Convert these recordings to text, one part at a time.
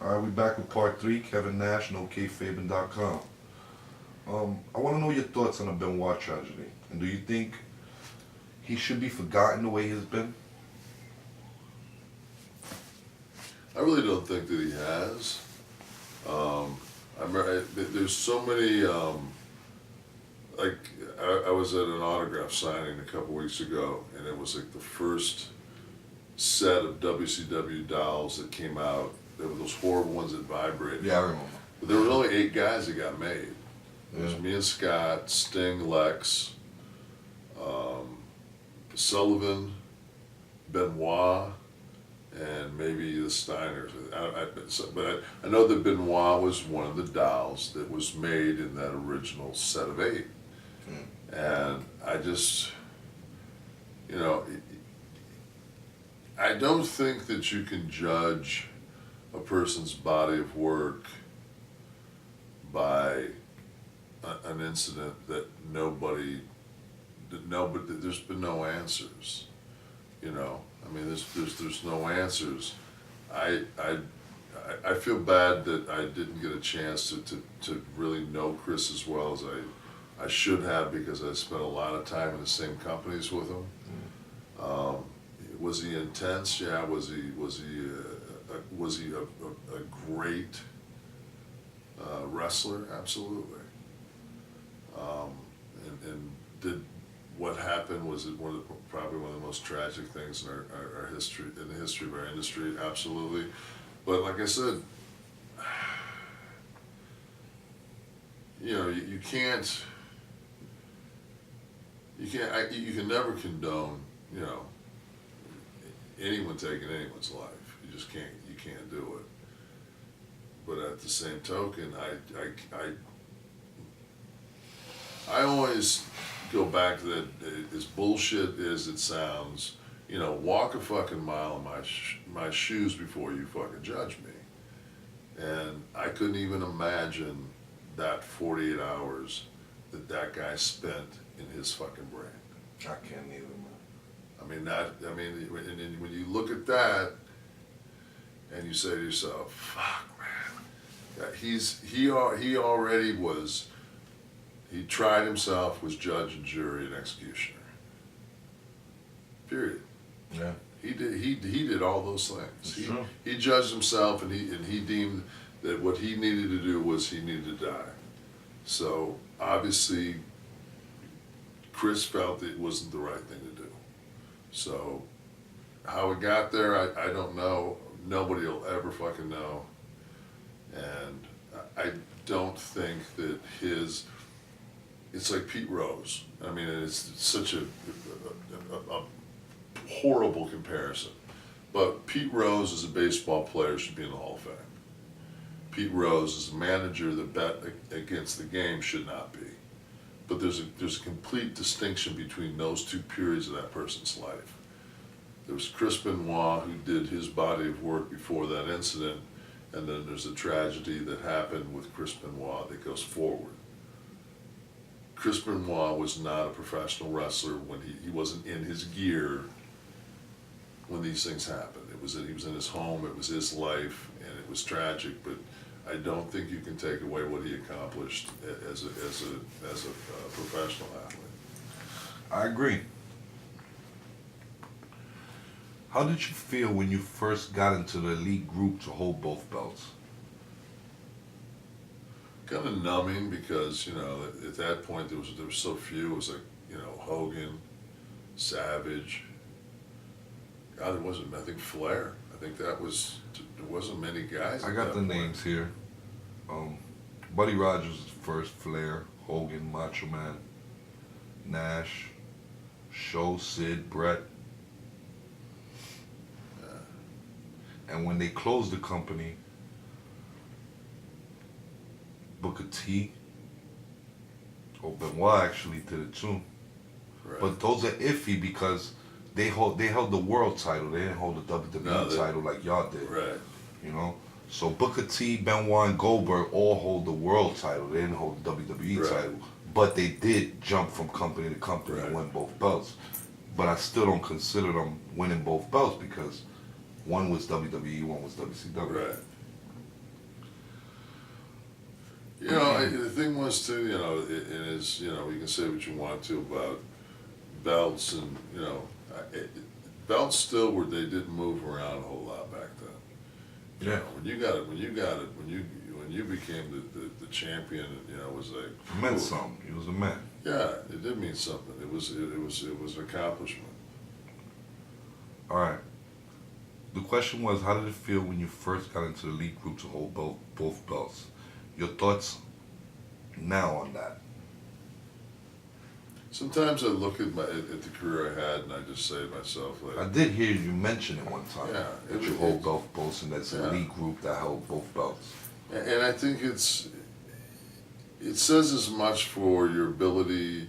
All right, we back with part 3, Kevin Nash, NoKayFabin.com. I want to know your thoughts on the Benoit tragedy. And do you think he should be forgotten the way he's been? I really don't think that he has. There's so many, like, I was at an autograph signing a couple weeks ago, and it was like the first set of WCW dolls that came out. There were those horrible ones that vibrated. Yeah, I remember. But there were only 8 guys that got made. It was Yeah. me and Scott, Sting, Lex, Sullivan, Benoit, and maybe the Steiners. But I know that Benoit was one of the dolls that was made in that original set of 8. And I just, you know, I don't think that you can judge a person's body of work by an incident that there's been no answers, you know. I mean, there's no answers. I feel bad that I didn't get a chance to really know Chris as well as I should have, because I spent a lot of time in the same companies with him. Was he intense? Yeah. Was he a great wrestler? Absolutely. And did what happened, was it probably one of the most tragic things in our history, in the history of our industry? Absolutely. But like I said, you know, you can never condone, you know, anyone taking anyone's life. You just can't. You can't do it. But at the same token, I always go back to that. As bullshit as it sounds, you know, walk a fucking mile in my shoes before you fucking judge me. And I couldn't even imagine that 48 hours that guy spent in his fucking brain. I can't either, man. When you look at that and you say to yourself, fuck, man, he tried himself, was judge and jury and executioner. Period. Yeah. He did all those things. That's true. He judged himself, and he deemed that what he needed to do was he needed to die. So obviously Chris felt it wasn't the right thing to do. So how it got there, I don't know. Nobody will ever fucking know. And I don't think that it's like Pete Rose. I mean, it's such a horrible comparison. But Pete Rose as a baseball player should be in the Hall of Fame. Pete Rose as a manager that bet against the game should not be. But there's a complete distinction between those two periods of that person's life. There was Chris Benoit, who did his body of work before that incident, and then there's a tragedy that happened with Chris Benoit that goes forward. Chris Benoit was not a professional wrestler when he wasn't in his gear when these things happened. He was in his home, it was his life, and it was tragic, but I don't think you can take away what he accomplished as a professional athlete. I agree. How did you feel when you first got into the elite group to hold both belts? Kind of numbing, because, you know, at that point there was so few. It was like, you know, Hogan, Savage. God, there wasn't. I think Flair. I think there wasn't many guys. I got the names here. Buddy Rogers was first, Flair, Hogan, Macho Man, Nash, Show, Sid, Brett. And when they closed the company, Booker T, Benoit actually did it too. Right. But those are iffy because they held the world title. They didn't hold the WWE title like y'all did. Right. You know? So Booker T, Benoit, and Goldberg all hold the world title. They didn't hold the WWE title. But they did jump from company to company and win both belts. But I still don't consider them winning both belts because one was WWE, one was WCW. Right. You know, the thing was too, you know, it is, you know, you can say what you want to about belts and, you know, belts still were, they didn't move around a whole lot back then. You know, when you became the champion, you know, it was like. It meant something. He was a man. Yeah, it did mean something. It was an accomplishment. All right. The question was, how did it feel when you first got into the elite group to hold both belts? Your thoughts now on that? Sometimes I look at the career I had and I just say to myself, like, I did hear you mention it one time. Yeah, that you hold both belts, and that's an elite group that held both belts. and I think it says as much for your ability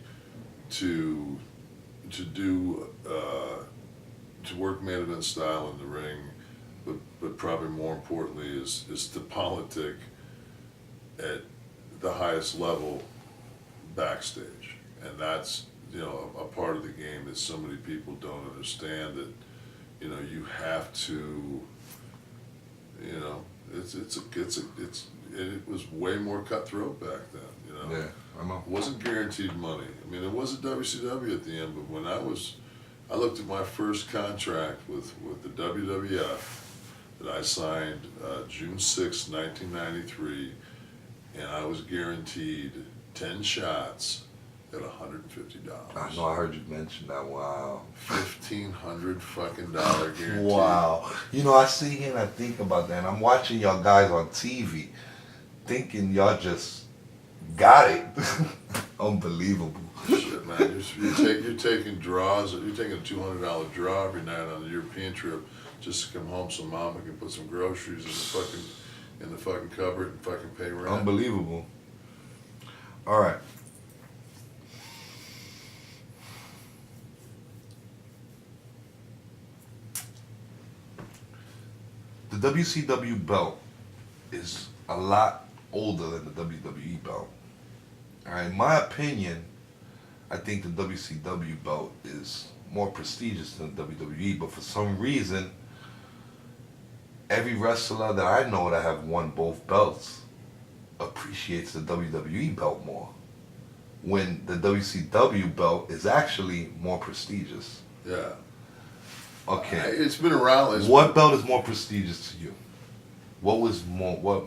to do to work main event style in the ring, but probably more importantly is to politic at the highest level backstage. And that's, you know, a part of the game that so many people don't understand, that, you know, you have to, you know, it was way more cutthroat back then, you know. Yeah, I know. It wasn't guaranteed money. I mean, it wasn't WCW at the end, but when I looked at my first contract with the WWF that I signed June 6, 1993, and I was guaranteed 10 shots at $150. I know, I heard you mention that. Wow. $1,500 fucking guarantee. Wow. You know, I sit here and I think about that, and I'm watching y'all guys on TV, thinking y'all just got it. Unbelievable. Shit, man, you're taking draws. You're taking a $200 draw every night on a European trip just to come home so mama can put some groceries in the fucking cupboard and fucking pay rent. Unbelievable. All right. The WCW belt is a lot older than the WWE belt. All right, in my opinion, I think the WCW belt is more prestigious than the WWE, but for some reason, every wrestler that I know that have won both belts appreciates the WWE belt more, when the WCW belt is actually more prestigious. Yeah. Okay. It's been around. What belt is more prestigious to you? What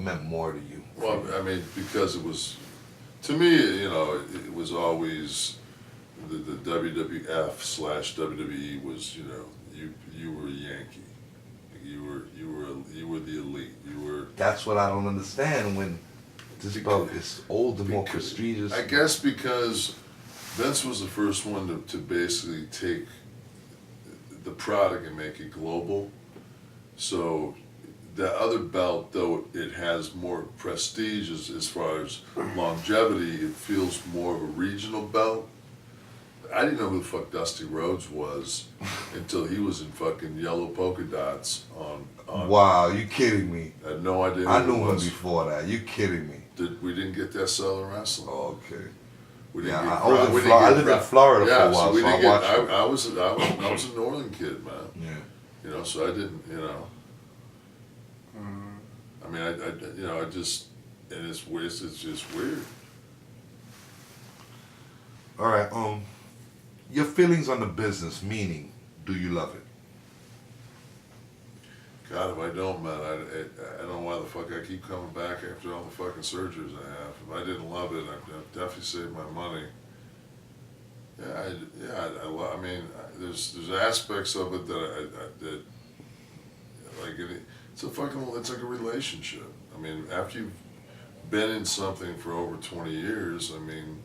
meant more to you? Well, I mean, because it was, to me, you know, it was always the WWF/WWE was, you know, you were a Yankee, you were the elite, you were. That's what I don't understand, when this belt is old and more prestigious. I guess because Vince was the first one to basically take the product and make it global. So the other belt, though it has more prestige as far as longevity, it feels more of a regional belt. I didn't know who the fuck Dusty Rhodes was until he was in fucking yellow polka dots on Wow, you kidding me? I had no idea who I knew he him was. before that. You kidding me? We didn't get that Southern wrestling. Oh, okay. We didn't Yeah, get I lived in Florida for a while, so I watched it. I was a northern kid, man. Yeah. You know, so I didn't, you know. I mean, you know, I just, and it's weird. It's just weird. All right. Your feelings on the business, meaning, do you love it? God, if I don't, man, I don't know why the fuck I keep coming back after all the fucking surgeries I have. If I didn't love it, I'd definitely save my money. I mean, there's aspects of it that like it's like a relationship. I mean, after you've been in something for over 20 years, I mean,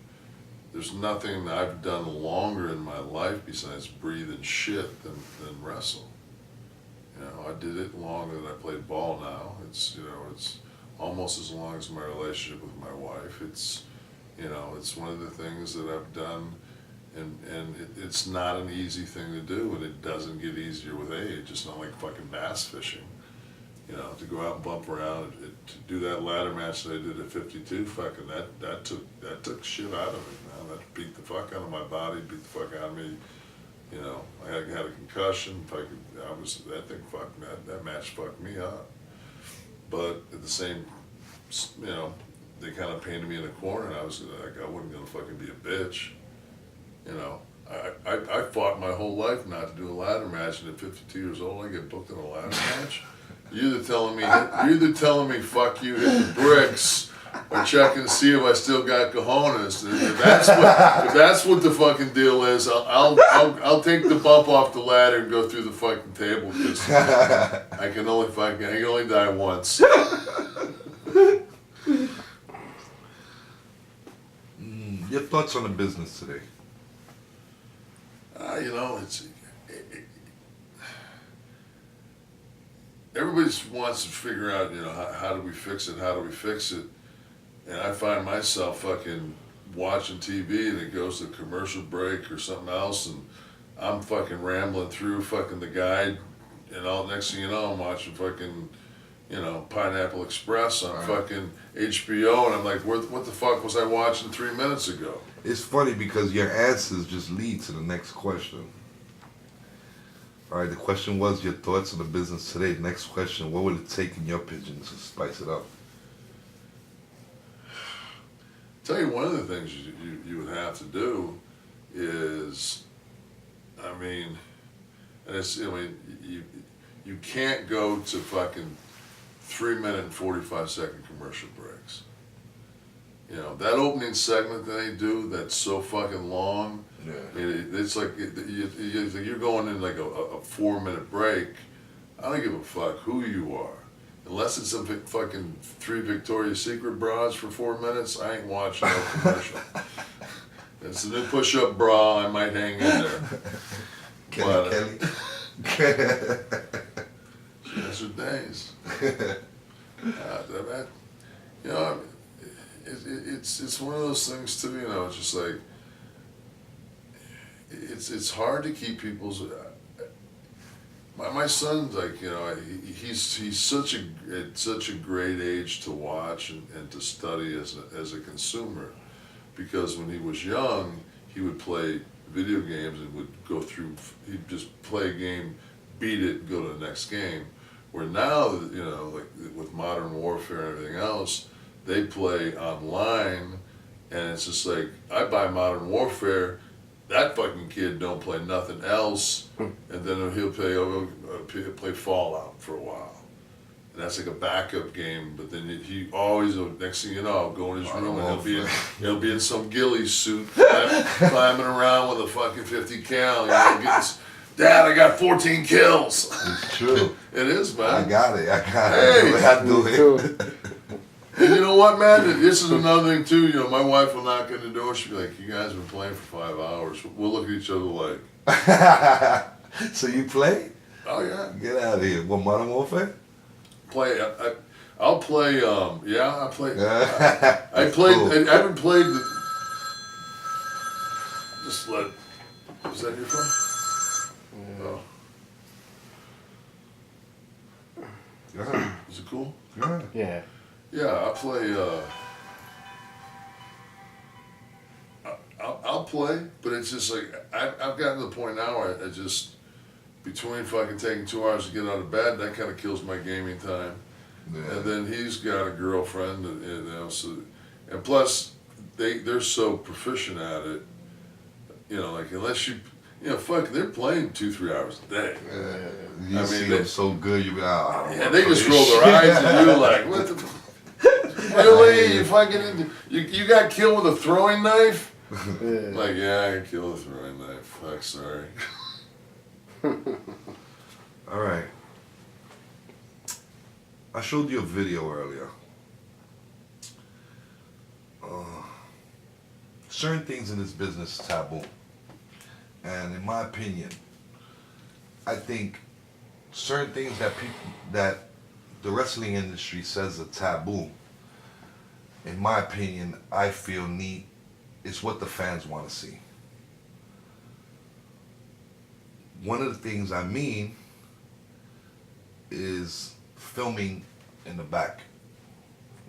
there's nothing I've done longer in my life besides breathe and shit than wrestle. You know, I did it longer than I played ball now. It's, you know, it's almost as long as my relationship with my wife. It's, you know, it's one of the things that I've done, and it's not an easy thing to do, and it doesn't get easier with age. It's not like fucking bass fishing. You know, to go out and bump around, to do that ladder match that I did at 52, fucking that took shit out of me, man. That beat the fuck out of my body, beat the fuck out of me. You know, I had a concussion. That thing fucked me. That match fucked me up. But at the same, you know, they kind of painted me in a corner, and I was like, I wasn't gonna fucking be a bitch, you know. I fought my whole life not to do a ladder match, and at 52 years old, I get booked in a ladder match. You're either telling me fuck you, hit the bricks, or checking to see if I still got cojones. If that's what the fucking deal is, I'll take the bump off the ladder and go through the fucking table, because I can only die once. Your thoughts on the business today? You know, everybody just wants to figure out, you know, how do we fix it, and I find myself fucking watching TV and it goes to commercial break or something else, and I'm fucking rambling through fucking the guide, and all next thing you know, I'm watching fucking, you know, Pineapple Express on fucking HBO, and I'm like, what the fuck was I watching 3 minutes ago? It's funny because your answers just lead to the next question. All right, the question was your thoughts on the business today. The next question, what would it take in your opinion to spice it up? Tell you one of the things you would have to do is, I mean, and it's, I mean, you can't go to fucking 3-minute and 45-second commercial breaks. You know, that opening segment that they do that's so fucking long, Yeah. it's like you're going in like a 4-minute break. I don't give a fuck who you are. Unless it's a fucking 3 Victoria's Secret bras for 4 minutes, I ain't watching no commercial. It's a new push-up bra, I might hang in there. Kelly. She has her days. You know, it's one of those things too. You know, it's just like it's hard to keep people's. My son's like, you know, he's such a great age to watch and to study as a consumer, because when he was young, he would play video games and would go through. He'd just play a game, beat it, go to the next game. Where now, you know, like with Modern Warfare and everything else, they play online, and it's just like, I buy Modern Warfare, that fucking kid don't play nothing else, and then he'll play Fallout for a while. And that's like a backup game, but then he always, next thing you know, I'll go in his room and he'll be in some ghillie suit, climbing around with a fucking 50 cal, you know, getting, Dad, I got 14 kills. It's true. It is, man. I got it. Hey, I do it. And you know what, man? This is another thing too. You know, my wife will knock on the door. She'll be like, "You guys have been playing for 5 hours." We'll look at each other like. So you play? Oh yeah. Get out of here. What, Modern Warfare? Play. I'll play. Yeah, I play. I played. Cool. I haven't played. Just let. Is that your phone? Oh. Is it cool? Yeah. Yeah, I play. I'll play, but it's just like I've gotten to the point now where I just, between fucking taking 2 hours to get out of bed, that kind of kills my gaming time. Yeah. And then he's got a girlfriend, and, you know, so, and plus they're so proficient at it. You know, like unless you know, fuck, they're playing 2-3 hours a day. You see them so good, you be like, oh, I don't And wanna they just play roll this their shit. eyes at you like, what the. Really? You fucking you got killed with a throwing knife? Like, yeah, I got killed with a throwing knife. Fuck, sorry. All right. I showed you a video earlier. Certain things in this business is taboo. And in my opinion, I think certain things that the wrestling industry says are taboo, in my opinion, I feel it's what the fans want to see. One of the things I mean is filming in the back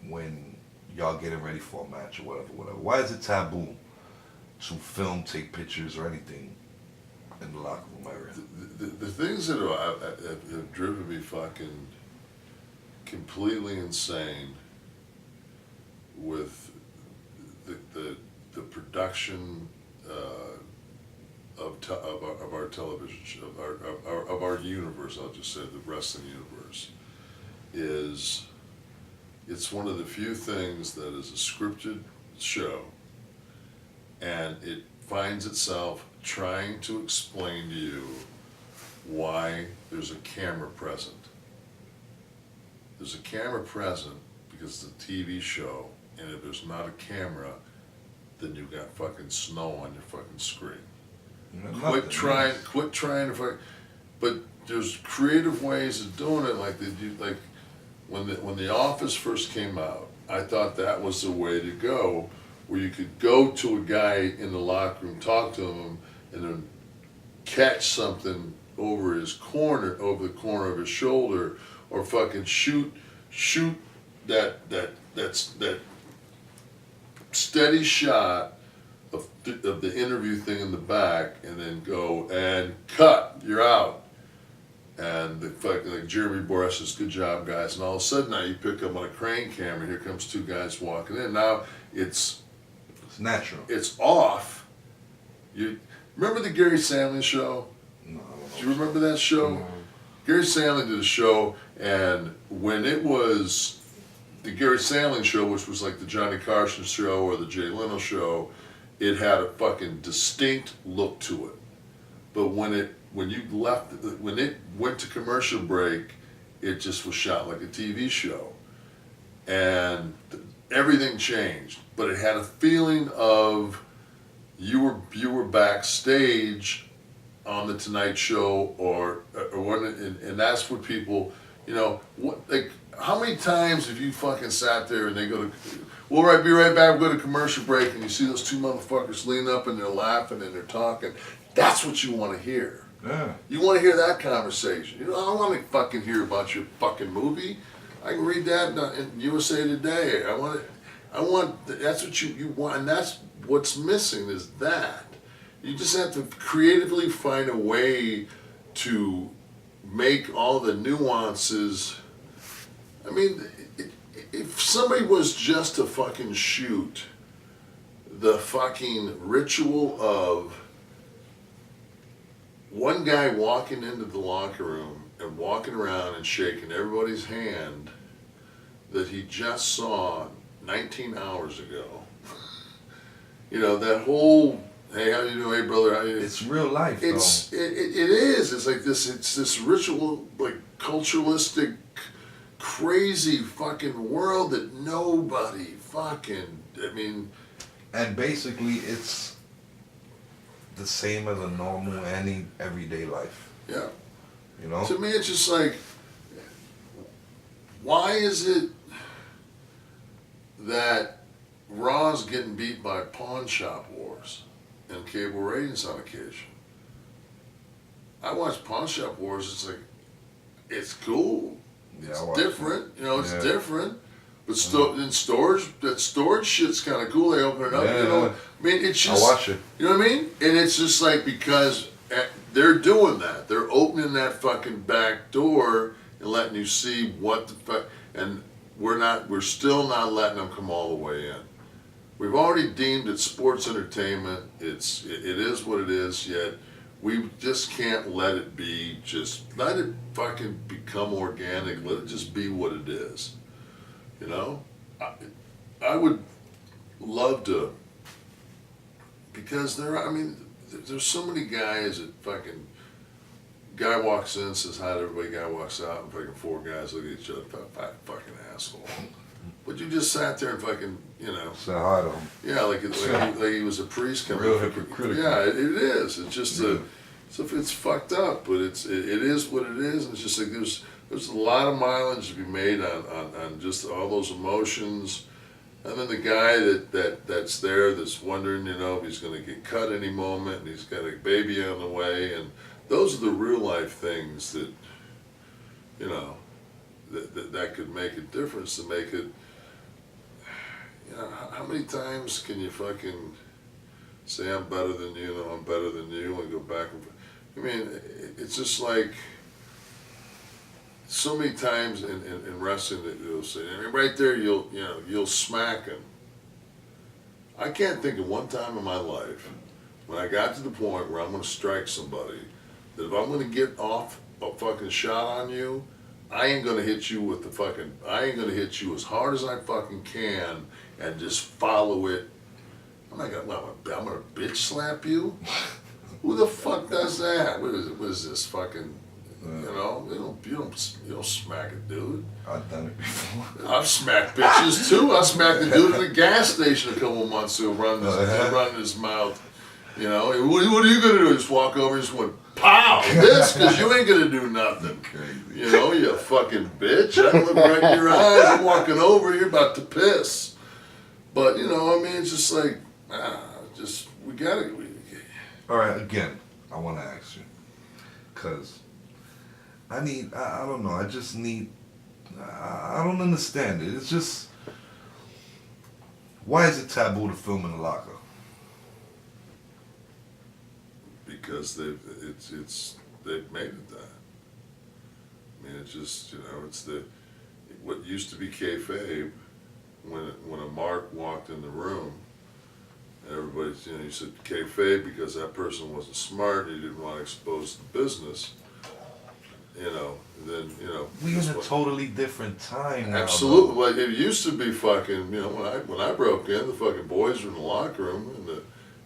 when y'all getting ready for a match or whatever. Why is it taboo to film, take pictures or anything in the locker room area? The things that have driven me fucking completely insane the production of our television show, of our universe. I'll just say the wrestling universe is. It's one of the few things that is a scripted show, and it finds itself trying to explain to you why there's a camera present. There's a camera present because it's a TV show, and if there's not a camera, then you've got fucking snow on your fucking screen. Quit trying to fuck. But there's creative ways of doing it, like they do, like when the Office first came out. I thought that was the way to go, where you could go to a guy in the locker room, talk to him, and then catch something over the corner of his shoulder, or fucking shoot that steady shot of the interview thing in the back, and then go and cut, you're out. And the fucking, like Jeremy Boras says, good job, guys. And all of a sudden now you pick up on a crane camera, here comes two guys walking in. Now it's natural. It's off. You remember the Gary Sandling show? No. Do you remember that show? No. Gary Sandling did a show, and when it was the Gary Sandling show, which was like the Johnny Carson show or the Jay Leno show, it had a fucking distinct look to it. But when it went to commercial break, it just was shot like a TV show. And everything changed. But it had a feeling of you were backstage on the Tonight Show or when, and that's what people, like, how many times have you fucking sat there and they go to, we'll be right back, we'll go to commercial break, and you see those two motherfuckers lean up and they're laughing and they're talking. That's what you want to hear. Yeah. You want to hear that conversation. I don't want to fucking hear about your fucking movie. I can read that in USA Today. That's what you want, and that's what's missing is that. You just have to creatively find a way to make all the nuances. I mean, if somebody was just to fucking shoot the fucking ritual of one guy walking into the locker room and walking around and shaking everybody's hand that he just saw 19 hours ago. That whole, hey, how you doing, hey brother, how you doing? It's real life, it is. It's like this, it's this ritual, like culturalistic, crazy fucking world that nobody fucking, And basically it's the same as a normal, any everyday life. Yeah. To me, it's just like, why is it that Raw's getting beat by pawn shop wars and cable ratings on occasion? I watch pawn shop wars. It's like, it's cool. It's different. It's different. But in storage, that storage shit's kind of cool. They open it up. It's just. I watch it. You know what I mean? And it's just like, because they're doing that. They're opening that fucking back door and letting you see what the fuck. And we're still not letting them come all the way in. We've already deemed it sports entertainment. It is what it is. Yet we just can't let it be. Just let it fucking become organic. Let it just be what it is. I would love to, because there's so many guys that fucking, guy walks in, says hi to everybody, guy walks out, and fucking four guys look at each other, fucking asshole. But you just sat there and fucking, say hi to him. Yeah, like he was a priest coming. Real hypocritical. Yeah, it is. It's just it's fucked up, but it is what it is, and it's just like there's a lot of mileage to be made on just all those emotions. And then the guy that's there that's wondering, if he's going to get cut any moment, and he's got a baby on the way, and those are the real life things that, that could make a difference, to make it, how many times can you fucking say I'm better than you, I'm better than you, and go back and forth? It's just like, so many times in wrestling that they'll say, I mean, right there, you'll smack him. I can't think of one time in my life when I got to the point where I'm going to strike somebody that if I'm going to get off a fucking shot on you, I ain't going to hit you with I ain't going to hit you as hard as I fucking can and just follow it. I'm not going to, I'm going to bitch slap you? Who the fuck does that? What is this fucking, you don't smack a dude. I've done it before. I've smacked bitches too. I smacked the dude at the gas station a couple of months ago, running his mouth. What are you gonna do? Just walk over and just went, pow, this, because you ain't gonna do nothing. You fucking bitch. I look right in your eyes, I'm walking over, you're about to piss. But, it's just like, we gotta. All right, again, I want to ask you, because I don't know, I just need, I don't understand it. It's just, why is it taboo to film in the locker? Because they've made it that. I mean, it's just, it's what used to be kayfabe when a mark walked in the room. Everybody's, you said kayfabe because that person wasn't smart and you didn't want to expose the business. We in a totally different time now. Absolutely. Like it used to be fucking, when I broke in, the fucking boys were in the locker room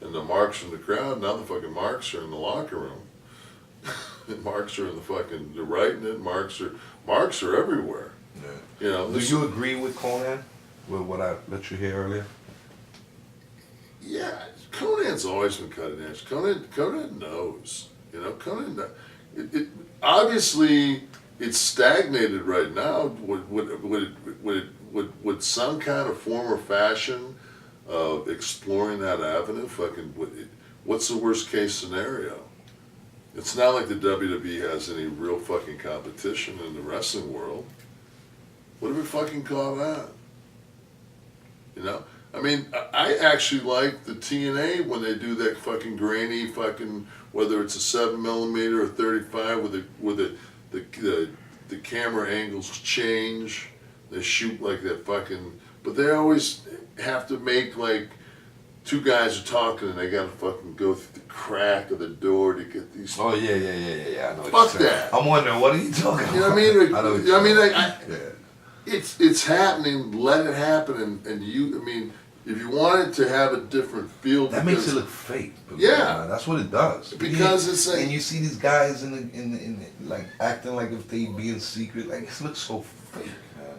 and the marks from the crowd. Now the fucking marks are in the locker room. The marks are in they're writing it. Marks are everywhere. Yeah. Do you agree with Conan? With what I let you hear earlier? Yeah, Conan's always been cutting edge. Conan knows. Conan. Obviously it's stagnated right now. Would some kind of form or fashion of exploring that avenue? What's the worst case scenario? It's not like the WWE has any real fucking competition in the wrestling world. What do we fucking call that? I mean, I actually like the TNA when they do that fucking grainy fucking, whether it's a 7mm or 35 with the camera angles change. They shoot like that fucking, but they always have to make like two guys are talking and they gotta fucking go through the crack of the door to get these. Oh yeah. I know. Fuck that. I'm wondering, what are you talking about? You know what I mean? I mean, yeah. It's happening. Let it happen, and if you want it to have a different feel, that makes it look fake. Yeah, that's what it does. Because it's like, and you see these guys in like acting like if they be in secret, like it looks so fake, man.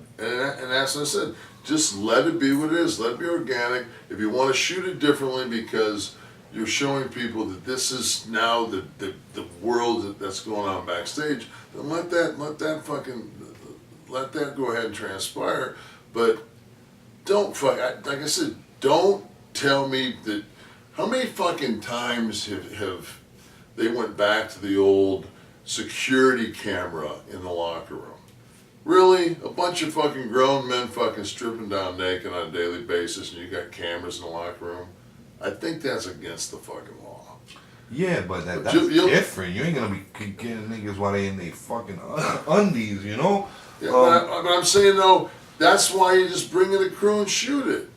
And that's what I said. Just let it be what it is. Let it be organic. If you want to shoot it differently because you're showing people that this is now the world that's going on backstage, then let that go ahead and transpire. But don't like I said, don't tell me that. How many fucking times have they went back to the old security camera in the locker room? Really? A bunch of fucking grown men fucking stripping down naked on a daily basis and you got cameras in the locker room? I think that's against the fucking law. Yeah, but that's different. You ain't gonna be getting niggas while they in their fucking undies, Yeah, but I'm saying though, that's why you just bring in a crew and shoot it.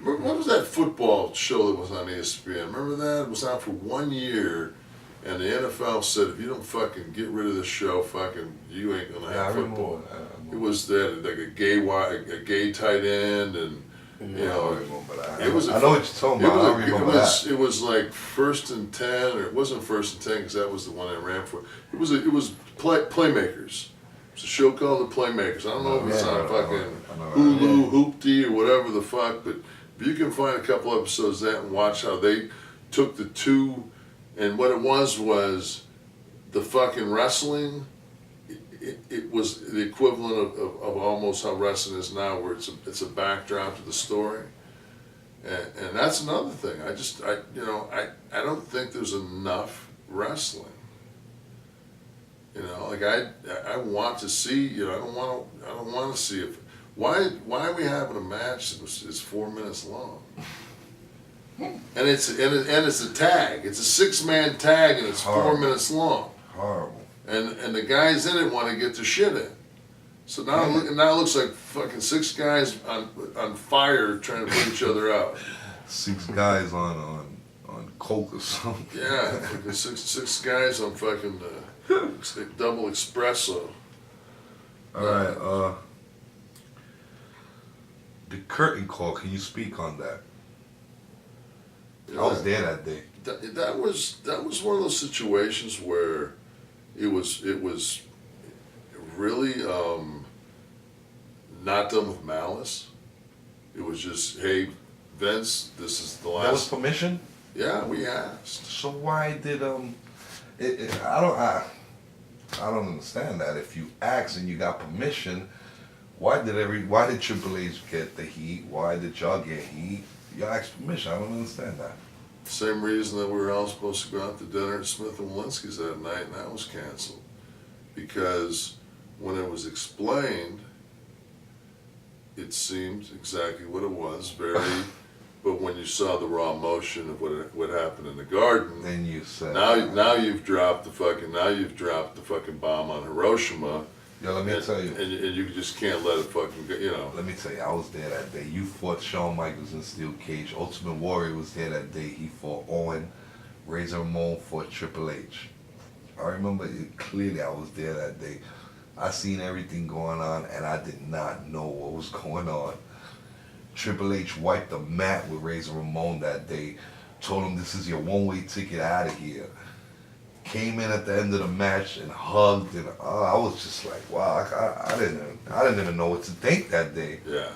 What was that football show that was on ESPN? Remember that? It was out for 1 year. And the NFL said, if you don't fucking get rid of the show, fucking, you ain't gonna have football. It was that like a gay tight end, and I know what you're talking about. I don't remember that. It was like 1st and 10, or it wasn't 1st and 10 because that was the one I ran for. It was Playmakers. It's a show called The Playmakers. I don't know if it's on fucking Hulu, Hoopty, or whatever the fuck, but if you can find a couple episodes of that and watch how they took the two. And what it was the fucking wrestling. It was the equivalent of almost how wrestling is now, where it's a backdrop to the story. And that's another thing. I don't think there's enough wrestling. Like I want to see. I don't want to see it. Why are we having a match that is 4 minutes long? And it's a tag. It's a 6-man tag, and it's 4 minutes long. Horrible. and the guys in it want to get their shit in. So now, now it looks like fucking 6 guys on fire trying to put each other out. 6 guys on coke or something. Yeah, fucking six guys on fucking double espresso. All right, the curtain call. Can you speak on that? Yeah, I was there that day. That was one of those situations where it was really not done with malice. It was just, hey, Vince, this is the last. That was permission. Yeah, we asked. So why did I don't understand that. If you asked and you got permission, why did Triple H get the heat? Why did y'all get heat? Y'all asked permission. I don't understand that. Same reason that we were all supposed to go out to dinner at Smith and Walensky's that night, and that was canceled. Because when it was explained, it seemed exactly what it was, but when you saw the raw motion of what happened in the Garden, Then you said, now you've dropped the fucking bomb on Hiroshima. yo, let me tell you. And you just can't let it fucking go, you know. Let me tell you, I was there that day. You fought Shawn Michaels in Steel Cage. Ultimate Warrior was there that day. He fought Owen. Razor Ramon fought Triple H. I remember it clearly. I was there that day. I seen everything going on, and I did not know what was going on. Triple H wiped the mat with Razor Ramon that day. Told him, this is your one-way ticket out of here. Came in at the end of the match and hugged, and I was just like, wow, I didn't even know what to think that day. Yeah.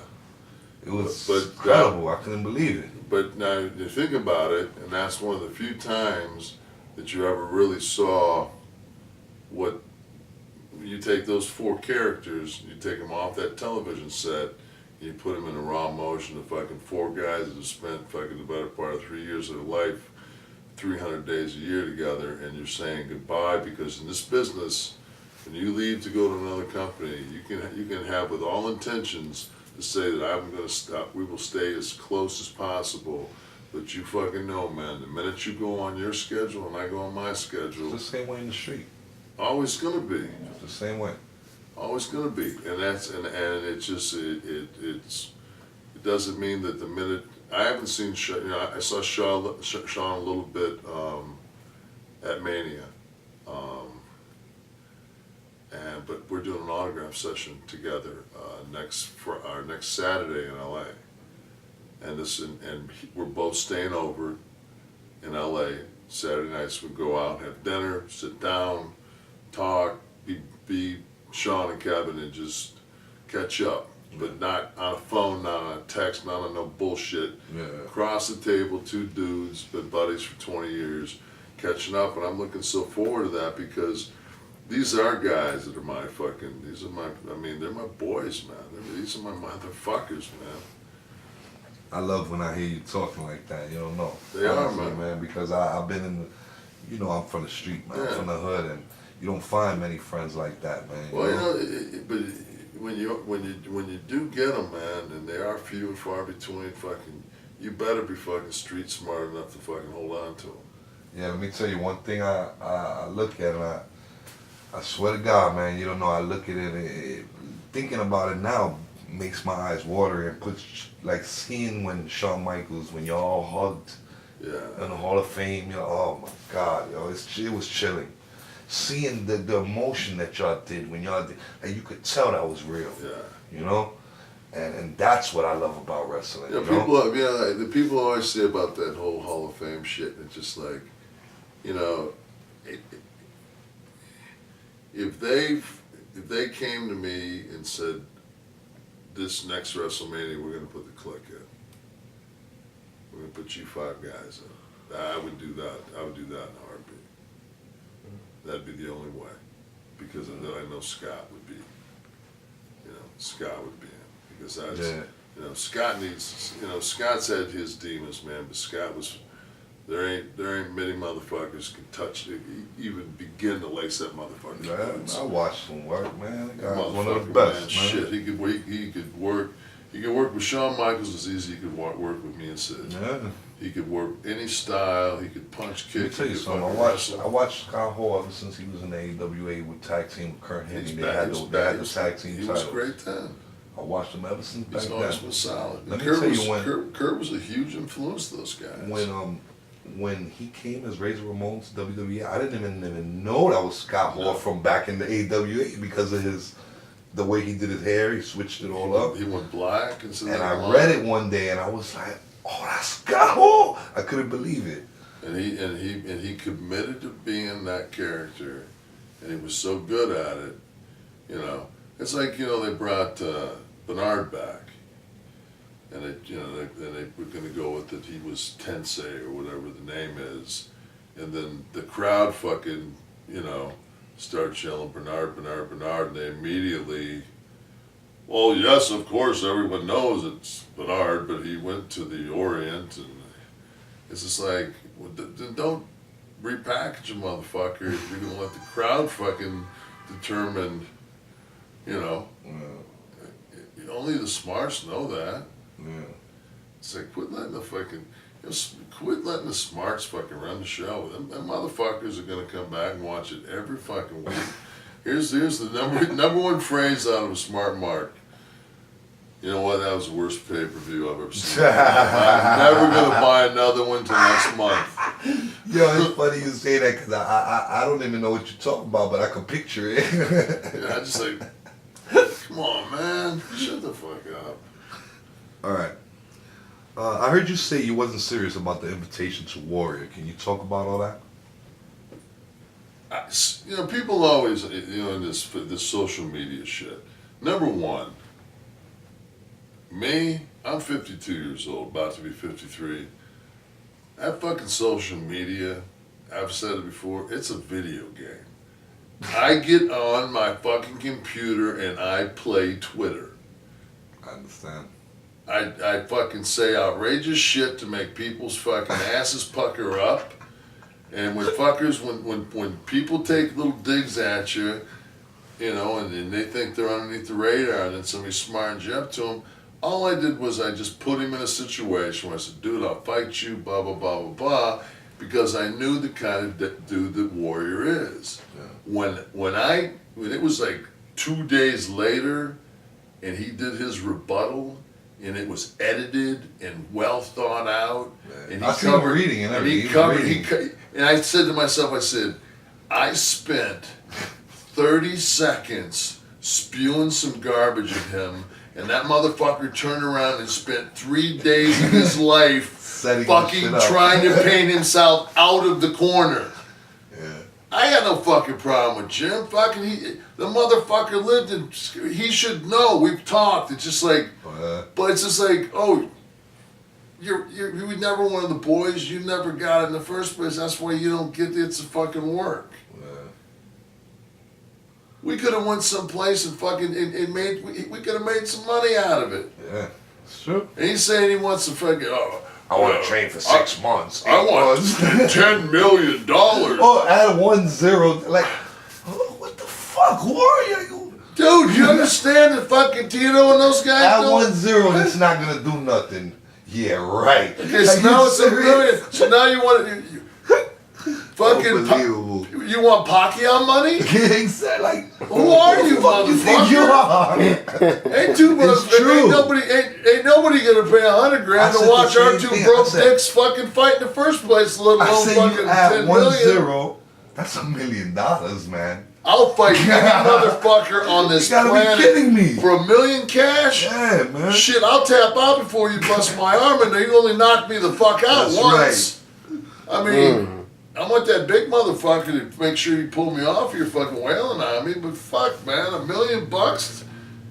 It was But incredible. I couldn't believe it. But now you think about it, and that's one of the few times that you ever really saw what you take those 4 characters, you take them off that television set, you put them in a raw motion of fucking 4 guys that have spent fucking the better part of 3 years of their life, 300 days a year together, and you're saying goodbye, because in this business, when you leave to go to another company, you can have with all intentions to say that I'm going to stop, we will stay as close as possible, but you fucking know, man, the minute you go on your schedule and I go on my schedule, It's the same way in the street. always going to be. It's the same way. Always going to be, and it's just it doesn't mean that the minute I haven't seen I saw Shawn a little bit at Mania, but we're doing an autograph session together for our next Saturday in LA, and we're both staying over in LA Saturday nights. We go out, have dinner, sit down, talk, be Sean and Kevin, and just catch up, but not on a phone, not on a text, not on no bullshit. Yeah. Across the table, 2 dudes, been buddies for 20 years, catching up, and I'm looking so forward to that, because these are guys that are they're my boys, man. These are my motherfuckers, man. I love when I hear you talking like that. You don't know. They are, honestly, man. Because I've been in the, I'm from the street, man. I'm Yeah. from the hood, and you don't find many friends like that, man. Well, but when you do get them, man, and they are few and far between, fucking, you better be fucking street smart enough to fucking hold on to them. Yeah, let me tell you one thing. I look at, and I swear to God, man, you don't know. I look at it, thinking about it now makes my eyes water, and puts, like, seeing when Shawn Michaels, when y'all hugged in the Hall of Fame, oh my God, it was chilling. Seeing the emotion that y'all did when y'all did, and you could tell that was real. Yeah. And that's what I love about wrestling. Yeah, the people always say about that whole Hall of Fame shit. It's just like, if they came to me and said, this next WrestleMania we're gonna put the Click in, we're gonna put you 5 guys in, I would do that. I would do that in a heartbeat. That'd be the only way, because then I know Scott would be, Scott would be in, because that's, Scott needs, Scott's had his demons, man, but Scott was, there ain't many motherfuckers can touch, even begin to lace that motherfucker's boots. I watched him work, man. The guy was one Motherfucker, of the best, man. Shit, he could work with Shawn Michaels as easy as he could work with me and Sid. Yeah. He could work any style. He could punch, kick. Let me tell you he could something. fucking I watched Scott Hall ever since he was in the AWA with tag team with Kurt Hennig. They had the tag team He titles. was great then. I watched him ever since back He's then. always been solid. Let me Kurt tell was, you when Kurt was a huge influence to those guys. when he came as Razor Ramon to WWE, I didn't even know that was Scott Hall from back in the AWA because of the way he did his hair. He switched it all up. He went black and I read it one day and I was like, oh, that's Scott Hall. I couldn't believe it. And he committed to being that character, and he was so good at it. You know, it's like, you know, they brought Bernard back, and they were going to go with that he was Tensei or whatever the name is, and then the crowd fucking, you know, started yelling Bernard, Bernard, Bernard, and they immediately, well, yes, of course, everyone knows it's Bernard, but he went to the Orient, and it's just like, well, then don't repackage a motherfucker. You're gonna let the crowd fucking determine, you know. Only the smarts know that. Yeah. It's like, quit letting the fucking, quit letting the smarts fucking run the show. Them motherfuckers are gonna come back and watch it every fucking week. Here's the number one phrase out of a smart mark. You know what? That was the worst pay-per-view I've ever seen. I'm never gonna buy another one till next month. Yo, it's funny you say that because I don't even know what you're talking about, but I can picture it. Yeah, I just like, come on, man, shut the fuck up. All right. I heard you say you wasn't serious about the invitation to Warrior. Can you talk about all that? You know, people always, you know, in this social media shit. Number one, me, I'm 52 years old, about to be 53. That fucking social media, I've said it before, it's a video game. I get on my fucking computer and I play Twitter. I understand. I fucking say outrageous shit to make people's fucking asses pucker up. And when people take little digs at you, you know, and they think they're underneath the radar and then somebody smartens you up to them, all I did was I just put him in a situation where I said, dude, I'll fight you, blah, blah, blah, blah, blah, because I knew the kind of dude that Warrior is. Yeah. When it was like 2 days later and he did his rebuttal and it was edited and well thought out. And I see him reading and everything. And I said to myself, I spent 30 seconds spewing some garbage at him, and that motherfucker turned around and spent 3 days of his life fucking trying to paint himself out of the corner. Yeah. I got no fucking problem with Jim. Fucking the motherfucker lived in, he should know. We've talked. It's just like, but it's just like, oh, you were never one of the boys. You never got it in the first place. That's why you don't get it to fucking work. Yeah. We could have went someplace and fucking we could have made some money out of it. Yeah, it's true. And he's saying he wants to fucking, I want to train for 6 months. I want $10 million. Oh, add 1 0. Like, what the fuck, Warrior? Dude, you understand that fucking Tito and those guys? Add 1 0, it's not gonna do nothing. Yeah, right. Okay, so now it's $1 million. So now you want to fucking you want Pacquiao money? Exactly. Like, who are you, motherfucker? You think you are? Ain't too much. Ain't nobody gonna pay $100 grand to watch our two broke dicks fucking fight in the first place. Let alone fucking $10 million. 1-0. That's $1 million, man. I'll fight any motherfucker on this planet be kidding me. For $1 million cash. Yeah, man. Shit, I'll tap out before you bust my arm, and you only knock me the fuck out once. Right. I mean, I want that big motherfucker to make sure you pull me off. You're fucking wailing on me, but fuck, man, $1 million bucks.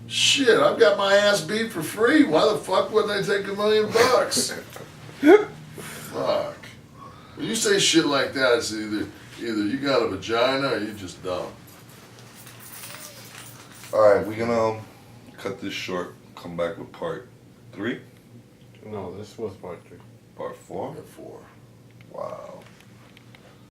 Shit, I've got my ass beat for free. Why the fuck wouldn't I take $1 million bucks? Fuck. When you say shit like that, it's either you got a vagina or you just dumb. Alright, we're gonna cut this short, come back with part 3. No, this was part 3. Part 4? Part 4. Wow.